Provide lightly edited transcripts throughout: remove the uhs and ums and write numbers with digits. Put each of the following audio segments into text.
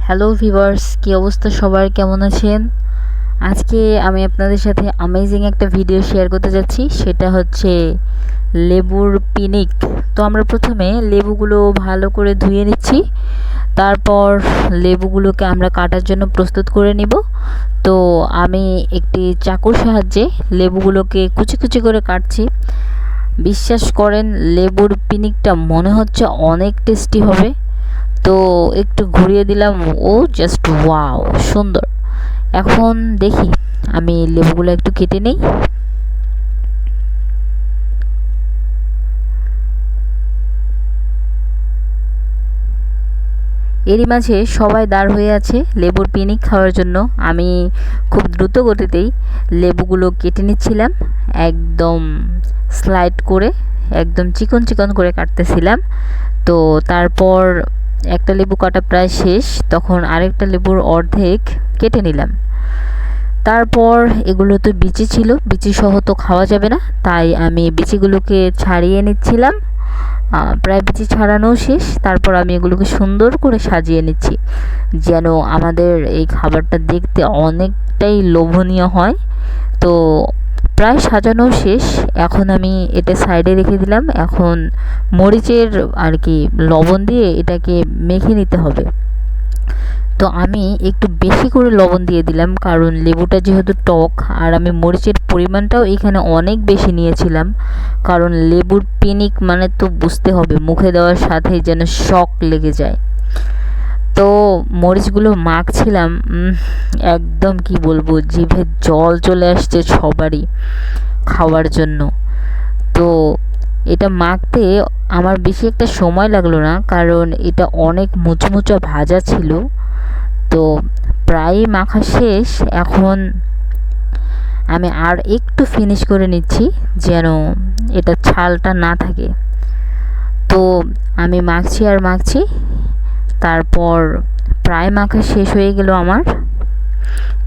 Hello viewers, কি অবস্থা সবার, কেমন আছেন? আজকে আমি আপনাদের সাথে অ্যামেজিং একটা ভিডিও শেয়ার করতে যাচ্ছি। সেটা হচ্ছে লেবুর পিনিক। তো আমরা প্রথমে লেবুগুলো ভালো করে ধুয়ে নিচ্ছি। তারপর লেবুগুলোকে আমরা কাটার জন্য প্রস্তুত করে নিব। তো আমি একটি চাকুর সাহায্যে লেবুগুলোকে কুচি কুচি করে কাটছি। বিশ্বাস করেন, লেবুর পিনিকটা মনে হচ্ছে অনেক টেস্টি হবে। তো একটু ঘুরিয়ে দিলাম, ও জাস্ট ওয়াও, সুন্দর। এখন দেখি আমি লেবুগুলো একটু কেটে নেই। এরই মাঝে সবাই দাঁড় হয়ে আছে লেবুর পিনিক খাওয়ার জন্য। আমি খুব দ্রুত গতিতেই লেবুগুলো কেটে নিচ্ছিলাম, একদম স্লাইড করে, একদম চিকন চিকন করে কাটতেছিলাম। তো তারপর একটা লেবু কাটা প্রায় শেষ, তখন আরেকটা লেবুর অর্ধেক কেটে নিলাম। তারপর এগুলো তো বিচি ছিল, বিচি সহ তো খাওয়া যাবে না, তাই আমি বিচিগুলোকে ছাড়িয়ে নিচ্ছিলাম। প্রায় বিচি ছাড়ানো শেষ। তারপর আমি এগুলোকে সুন্দর করে সাজিয়ে নিচ্ছি, যেন আমাদের এই খাবারটা দেখতে অনেকটাই লোভনীয় হয়। তো প্রায় সাজানো শেষ। এখন আমি এটা সাইডে রেখে দিলাম। এখন মরিচের আর কি লবণ দিয়ে এটাকে মেখে নিতে হবে। তো আমি একটু বেশি করে লবণ দিয়ে দিলাম, কারণ লেবুটা যেহেতু টক, আর আমি মরিচের পরিমাণটাও এখানে অনেক বেশি নিয়েছিলাম। কারণ লেবুর পিনিক মানে তো বুঝতে হবে, মুখে দেওয়ার সাথেই যেন শক লেগে যায়। তো মরিচগুলো মাখছিলাম, একদম কি বলবো, জিভে জল চলে আসছে সবারই খাওয়ার জন্য। তো এটা মাখতে আমার বেশি একটা সময় লাগলো না, কারণ এটা অনেক মুচমুচা ভাজা ছিল। তো প্রায় মাখা শেষ। এখন আমি আর একটু ফিনিশ করে নিচ্ছি, যেন এটা ছালটা না থাকে। তো আমি মাখছি আর মাখছি। তারপর প্রায় মাখা শেষ হয়ে গেল আমার।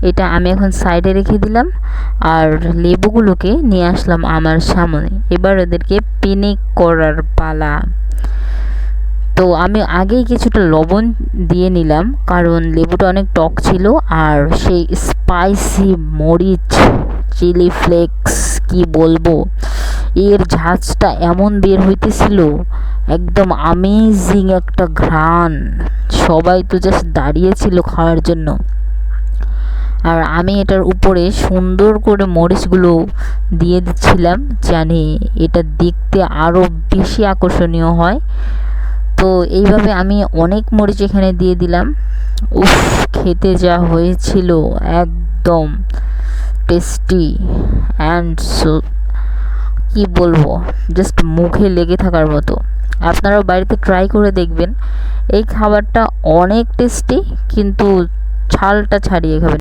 এটা আমি এখন সাইডে রেখে দিলাম, আর লেবুগুলোকে নিয়ে আসলাম আমার সামনে। এবার ওদেরকে পিনিক করার পালা। তো আমি আগেই কিছুটা লবণ দিয়ে নিলাম, কারণ লেবুটা অনেক টক ছিল। আর সেই স্পাইসি মরিচ, চিলি ফ্লেক্স, কি বলবো, এর ঝাঁজটা এমন বের হইতেছিল, একদম আমেজিং একটা ঘ্রাণ। সবাই তো জাস্ট দাঁড়িয়েছিল খাওয়ার জন্য। আর আমি এটার উপরে সুন্দর করে মরিচগুলো দিয়ে দিচ্ছিলাম, জানি এটা দেখতে আরও বেশি আকর্ষণীয় হয়। তো এইভাবে আমি অনেক মরিচ এখানে দিয়ে দিলাম। উফ, খেতে যা হয়েছিল, একদম টেস্টি অ্যান্ড সো, কি বলবো, জাস্ট মুখে লেগে থাকার মতো। আপনারাও বাড়িতে ট্রাই করে দেখবেন। এই খাবারটা অনেক টেস্টি, কিন্তু ছালটা ছাড়িয়ে খাবেন।